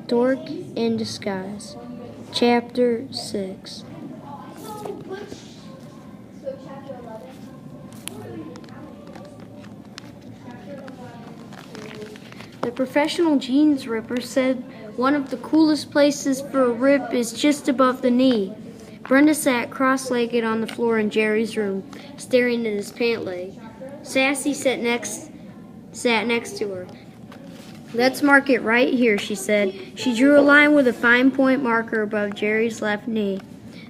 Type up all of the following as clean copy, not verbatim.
Dork in Disguise, Chapter 6. The professional jeans ripper said one of the coolest places for a rip is just above the knee. Brenda sat cross-legged on the floor in Jerry's room, staring at his pant leg. Sassy sat next to her. "Let's mark it right here," she said. She drew a line with a fine point marker above Jerry's left knee.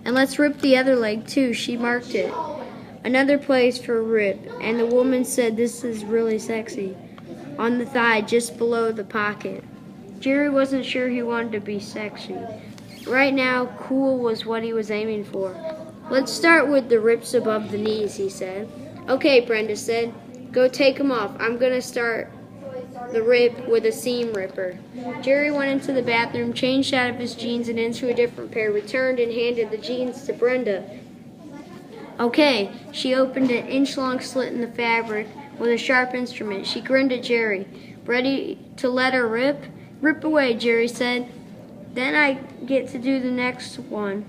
"And let's rip the other leg, too." She marked it. "Another place for a rip," and the woman said, "This is really sexy." On the thigh, just below the pocket. Jerry wasn't sure he wanted to be sexy. Right now, cool was what he was aiming for. "Let's start with the rips above the knees," he said. "Okay," Brenda said. "Go take them off. I'm going to start the rip with a seam ripper." Jerry went into the bathroom, changed out of his jeans and into a different pair, returned and handed the jeans to Brenda. "Okay." She opened an inch-long slit in the fabric with a sharp instrument. She grinned at Jerry. "Ready to let her rip?" "Rip away," Jerry said. "Then I get to do the next one."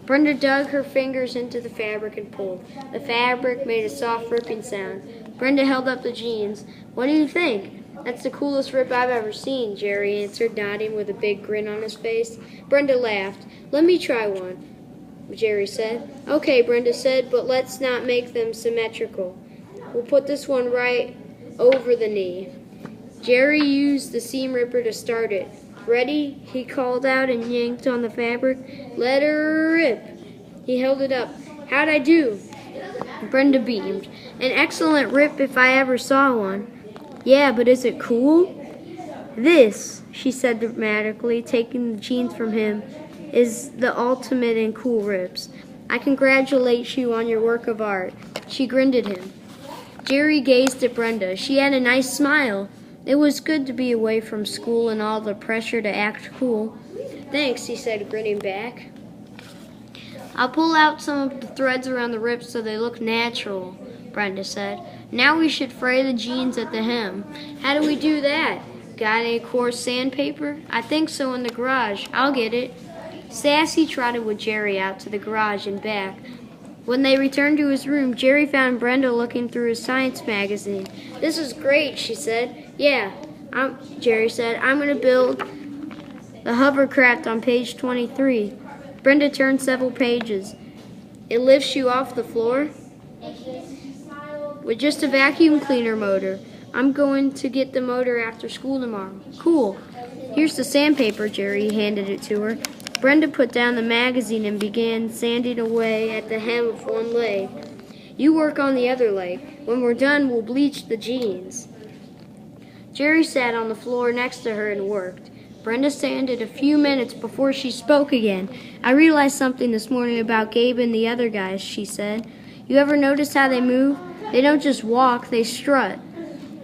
Brenda dug her fingers into the fabric and pulled. The fabric made a soft ripping sound. Brenda held up the jeans. "What do you think?" "That's the coolest rip I've ever seen," Jerry answered, nodding with a big grin on his face. Brenda laughed. "Let me try one," Jerry said. "Okay," Brenda said, "but let's not make them symmetrical. We'll put this one right over the knee." Jerry used the seam ripper to start it. "Ready?" he called out and yanked on the fabric. "Let her rip." He held it up. "How'd I do?" Brenda beamed. "An excellent rip if I ever saw one." "Yeah, but is it cool?" "This," she said dramatically, taking the jeans from him, "is the ultimate in cool rips. I congratulate you on your work of art." She grinned at him. Jerry gazed at Brenda. She had a nice smile. It was good to be away from school and all the pressure to act cool. "Thanks," he said, grinning back. "I'll pull out some of the threads around the rips so they look natural," Brenda said. "Now we should fray the jeans at the hem." "How do we do that?" "Got any coarse sandpaper?" "I think so, in the garage." "I'll get it." Sassy trotted with Jerry out to the garage and back. When they returned to his room, Jerry found Brenda looking through his science magazine. "This is great," she said. "Yeah," Jerry said. "I'm going to build the hovercraft on page 23. Brenda turned several pages. "It lifts you off the floor with just a vacuum cleaner motor. I'm going to get the motor after school tomorrow." "Cool. Here's the sandpaper," Jerry handed it to her. Brenda put down the magazine and began sanding away at the hem of one leg. "You work on the other leg. When we're done, we'll bleach the jeans." Jerry sat on the floor next to her and worked. Brenda sanded a few minutes before she spoke again. "I realized something this morning about Gabe and the other guys," she said. "You ever notice how they move? They don't just walk, they strut."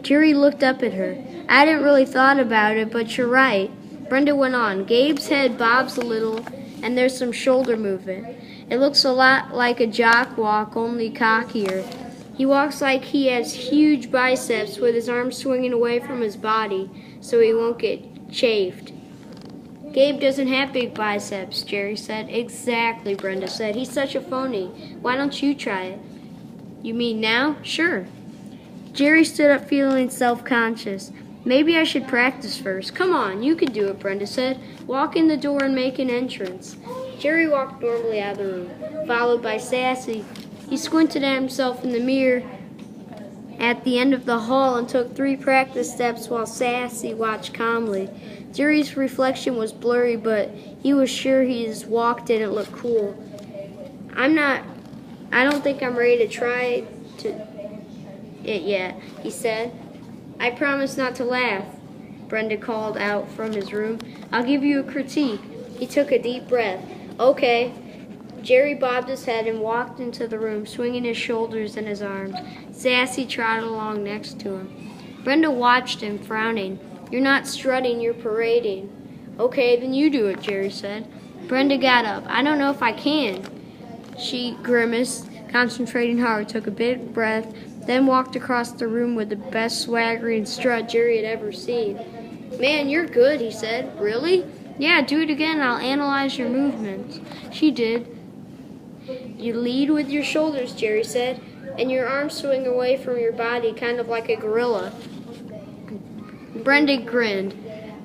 Jerry looked up at her. "I hadn't really thought about it, but you're right." Brenda went on. "Gabe's head bobs a little, and there's some shoulder movement. It looks a lot like a jock walk, only cockier. He walks like he has huge biceps with his arms swinging away from his body so he won't get chafed." "Gabe doesn't have big biceps," Jerry said. "Exactly," Brenda said. "He's such a phony. Why don't you try it?" "You mean now?" "Sure." Jerry stood up feeling self-conscious. "Maybe I should practice first." "Come on, you can do it," Brenda said. "Walk in the door and make an entrance." Jerry walked normally out of the room, followed by Sassy. He squinted at himself in the mirror at the end of the hall and took 3 practice steps while Sassy watched calmly. Jerry's reflection was blurry, but he was sure his walk didn't look cool. I don't think I'm ready to try it yet," he said. "I promise not to laugh," Brenda called out from his room. "I'll give you a critique." He took a deep breath. "Okay." Jerry bobbed his head and walked into the room, swinging his shoulders and his arms. Sassy trotted along next to him. Brenda watched him, frowning. "You're not strutting, you're parading." "Okay, then you do it," Jerry said. Brenda got up. "I don't know if I can." She grimaced, concentrating hard, took a big breath, then walked across the room with the best swaggering strut Jerry had ever seen. "Man, you're good," he said. "Really?" Yeah, do it again. I'll analyze your movements. She did. You lead with your shoulders, Jerry said, and your arms swing away from your body, kind of like a gorilla. Brenda grinned,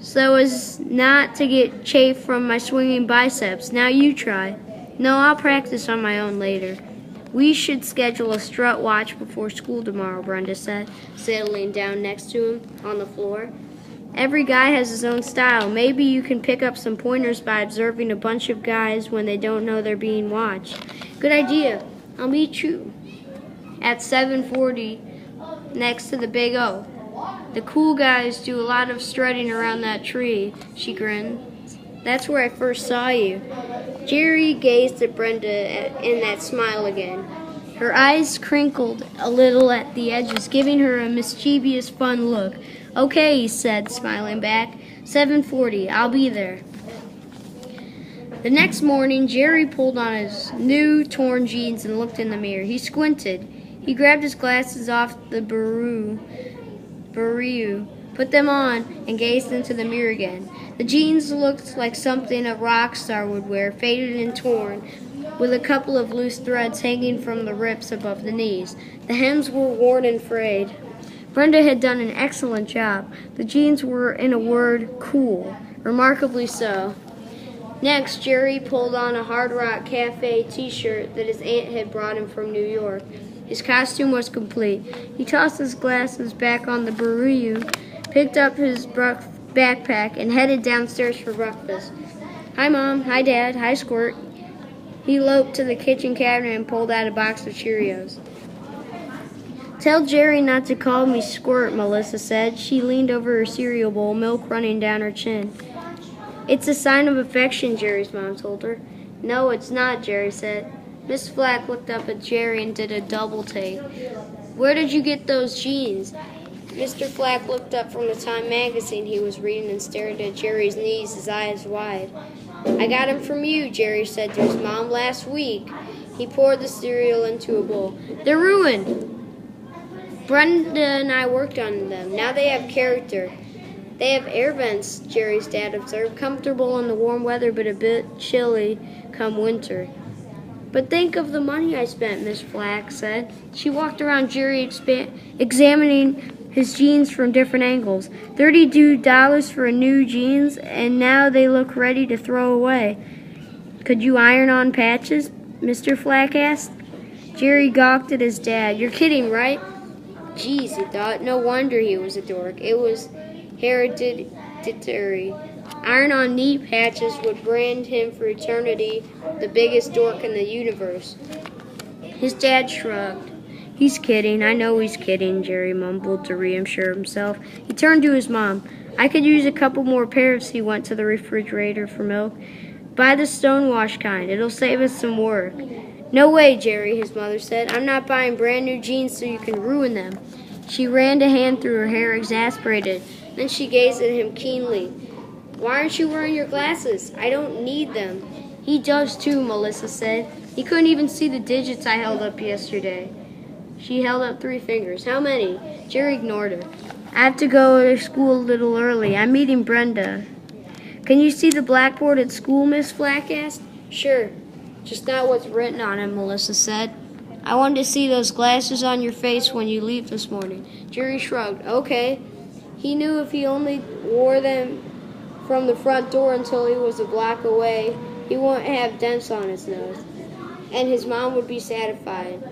so as not to get chafe from my swinging biceps. Now you try. No, I'll practice on my own later. We should schedule a strut watch before school tomorrow, Brenda said, settling down next to him on the floor. Every guy has his own style. Maybe you can pick up some pointers by observing a bunch of guys when they don't know they're being watched. Good idea. I'll meet you at 7:40 next to the Big O. The cool guys do a lot of strutting around that tree, she grinned. That's where I first saw you. Jerry gazed at Brenda in that smile again. Her eyes crinkled a little at the edges, giving her a mischievous, fun look. Okay, he said, smiling back. 7:40. I'll be there. The next morning, Jerry pulled on his new torn jeans and looked in the mirror. He squinted. He grabbed his glasses off the bureau, put them on, and gazed into the mirror again. The jeans looked like something a rock star would wear, faded and torn, with a couple of loose threads hanging from the rips above the knees. The hems were worn and frayed. Brenda had done an excellent job. The jeans were, in a word, cool. Remarkably so. Next, Jerry pulled on a Hard Rock Cafe t-shirt that his aunt had brought him from New York. His costume was complete. He tossed his glasses back on the bureau, picked up his backpack, and headed downstairs for breakfast. Hi, Mom. Hi, Dad. Hi, Squirt. He loped to the kitchen cabinet and pulled out a box of Cheerios. Tell Jerry not to call me Squirt, Melissa said. She leaned over her cereal bowl, milk running down her chin. It's a sign of affection, Jerry's mom told her. No, it's not, Jerry said. Miss Flack looked up at Jerry and did a double take. Where did you get those jeans? Mr. Flack looked up from the Time magazine he was reading and stared at Jerry's knees, his eyes wide. I got 'em from you, Jerry said to his mom, last week. He poured the cereal into a bowl. They're ruined. Brenda and I worked on them. Now they have character. They have air vents, Jerry's dad observed, comfortable in the warm weather but a bit chilly come winter. But think of the money I spent, Miss Flack said. She walked around Jerry examining his jeans from different angles. $32 for new jeans, and now they look ready to throw away. Could you iron on patches? Mr. Flack asked. Jerry gawked at his dad. You're kidding, right? Geez, he thought. No wonder he was a dork. It was hereditary. Iron-on knee patches would brand him for eternity the biggest dork in the universe. His dad shrugged. He's kidding. I know he's kidding, Jerry mumbled to reassure himself. He turned to his mom. I could use a couple more pairs. He went to the refrigerator for milk. Buy the stonewash kind. It'll save us some work. No way, Jerry, his mother said. I'm not buying brand new jeans so you can ruin them. She ran a hand through her hair, exasperated. Then she gazed at him keenly. Why aren't you wearing your glasses? I don't need them. He does too, Melissa said. He couldn't even see the digits I held up yesterday. She held up 3 fingers. How many? Jerry ignored her. I have to go to school a little early. I'm meeting Brenda. Can you see the blackboard at school, Miss Flack asked? Sure. Just not what's written on it, Melissa said. I wanted to see those glasses on your face when you leave this morning. Jerry shrugged. Okay. He knew if he only wore them from the front door until he was a block away, he wouldn't have dents on his nose. And his mom would be satisfied.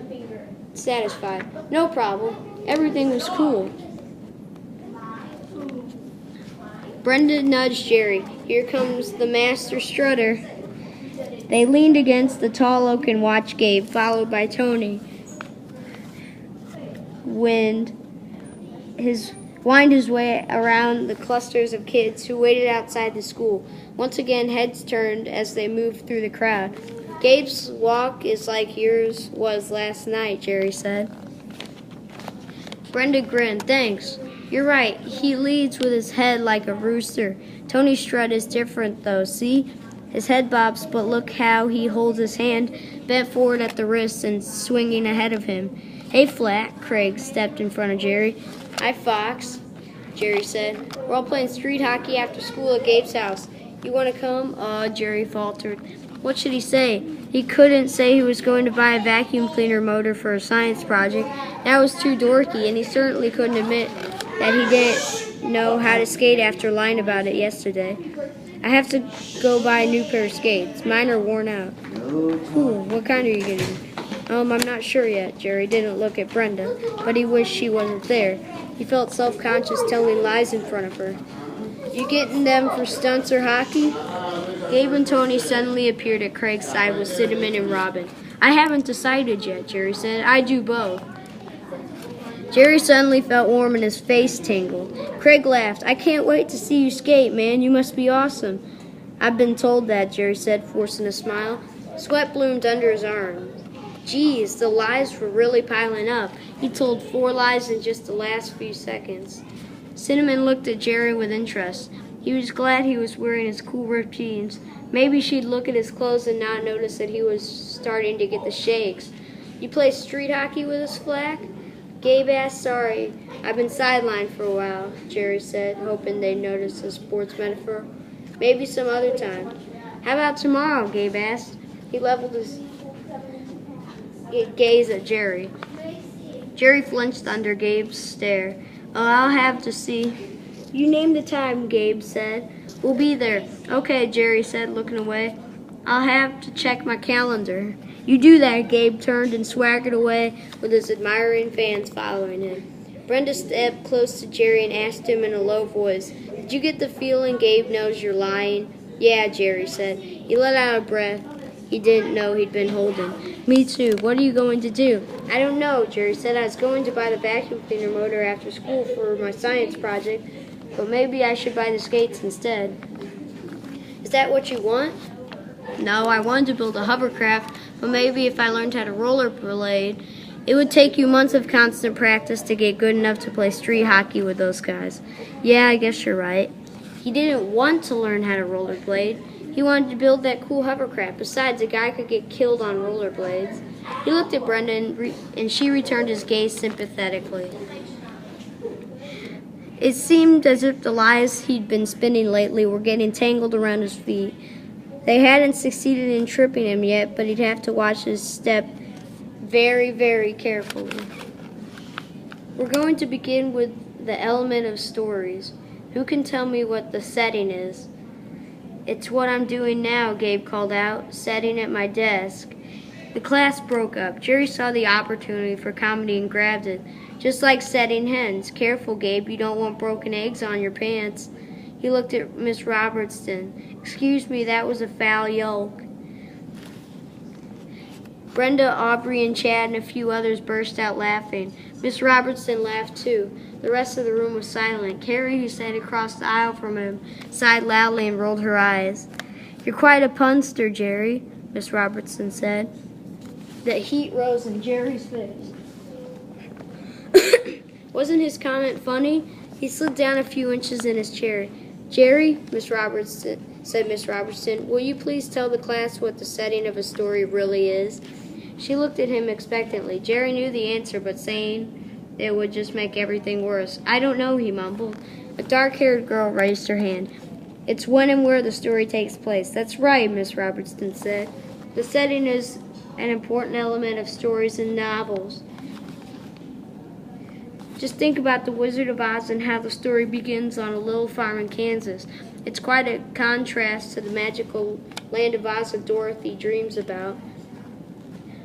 No problem. Everything was cool. Brenda nudged Jerry. Here comes the master strutter. They leaned against the tall oak and watched Gabe, followed by Tony, wind his way around the clusters of kids who waited outside the school. Once again, heads turned as they moved through the crowd. Gabe's walk is like yours was last night, Jerry said. Brenda grinned. Thanks. You're right. He leads with his head like a rooster. Tony's strut is different, though. See? His head bobs, but look how he holds his hand bent forward at the wrist and swinging ahead of him. Hey, Flack, Craig stepped in front of Jerry. Hi, Fox, Jerry said. We're all playing street hockey after school at Gabe's house. You want to come? Jerry faltered. What should he say? He couldn't say he was going to buy a vacuum cleaner motor for a science project. That was too dorky, and he certainly couldn't admit that he didn't know how to skate after lying about it yesterday. I have to go buy a new pair of skates. Mine are worn out. Ooh, what kind are you getting? I'm not sure yet. Jerry didn't look at Brenda, but he wished she wasn't there. He felt self-conscious telling lies in front of her. You getting them for stunts or hockey? Gabe and Tony suddenly appeared at Craig's side with Cinnamon and Robin. I haven't decided yet, Jerry said. I do both. Jerry suddenly felt warm and his face tingled. Craig laughed. I can't wait to see you skate, man. You must be awesome. I've been told that, Jerry said, forcing a smile. Sweat bloomed under his arm. Geez, the lies were really piling up. He told 4 lies in just the last few seconds. Cinnamon looked at Jerry with interest. He was glad he was wearing his cool ripped jeans. Maybe she'd look at his clothes and not notice that he was starting to get the shakes. You play street hockey with us, Flack? Gabe asked. Sorry, I've been sidelined for a while, Jerry said, hoping they'd notice the sports metaphor. Maybe some other time. How about tomorrow, Gabe asked. He leveled his gaze at Jerry. Jerry flinched under Gabe's stare. Oh, I'll have to see. You name the time, Gabe said. We'll be there. Okay, Jerry said, looking away. I'll have to check my calendar. You do that, Gabe turned and swaggered away with his admiring fans following him. Brenda stepped close to Jerry and asked him in a low voice, Did you get the feeling Gabe knows you're lying? Yeah, Jerry said. He let out a breath he didn't know he'd been holding. Me too. What are you going to do? I don't know, Jerry said. I was going to buy the vacuum cleaner motor after school for my science project, but maybe I should buy the skates instead. Is that what you want? No, I wanted to build a hovercraft, but maybe if I learned how to rollerblade, it would take you months of constant practice to get good enough to play street hockey with those guys. Yeah, I guess you're right. He didn't want to learn how to rollerblade. He wanted to build that cool hovercraft. Besides, a guy could get killed on rollerblades. He looked at Brenda, and she returned his gaze sympathetically. It seemed as if the lies he'd been spinning lately were getting tangled around his feet. They hadn't succeeded in tripping him yet, but he'd have to watch his step very, very carefully. We're going to begin with the element of stories. Who can tell me what the setting is? It's what I'm doing now, Gabe called out, sitting at my desk. The class broke up. Jerry saw the opportunity for comedy and grabbed it. Just like setting hens. Careful, Gabe, you don't want broken eggs on your pants. He looked at Miss Robertson. Excuse me, that was a foul yolk. Brenda, Aubrey, and Chad and a few others burst out laughing. Miss Robertson laughed too. The rest of the room was silent. Carrie, who sat across the aisle from him, sighed loudly and rolled her eyes. You're quite a punster, Jerry, Miss Robertson said. The heat rose in Jerry's face. Wasn't his comment funny? He slid down a few inches in his chair. Jerry, said Miss Robertson, will you please tell the class what the setting of a story really is? She looked at him expectantly. Jerry knew the answer, but saying it would just make everything worse. I don't know, he mumbled. A dark-haired girl raised her hand. It's when and where the story takes place. That's right, Miss Robertson said. The setting is an important element of stories and novels. Just think about the Wizard of Oz and how the story begins on a little farm in Kansas. It's quite a contrast to the magical land of Oz that Dorothy dreams about.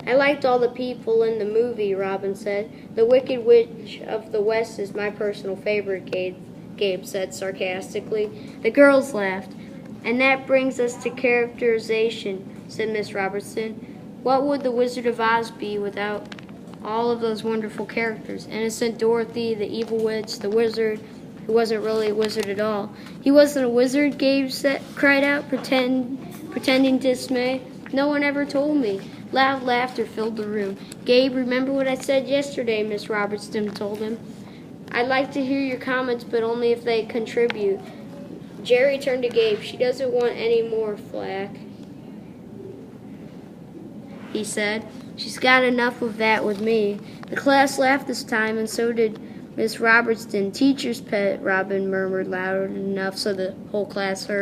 I liked all the people in the movie, Robin said. The Wicked Witch of the West is my personal favorite, Gabe said sarcastically. The girls laughed. And that brings us to characterization, said Miss Robertson. What would the Wizard of Oz be without all of those wonderful characters? Innocent Dorothy, the evil witch, the wizard, who wasn't really a wizard at all. He wasn't a wizard, Gabe cried out, pretending dismay. No one ever told me. Loud laughter filled the room. Gabe, remember what I said yesterday, Miss Robertson told him. I'd like to hear your comments, but only if they contribute. Jerry turned to Gabe. She doesn't want any more flack, he said. She's got enough of that with me. The class laughed this time, and so did Miss Robertson. Teacher's pet, Robin murmured loud enough so the whole class heard.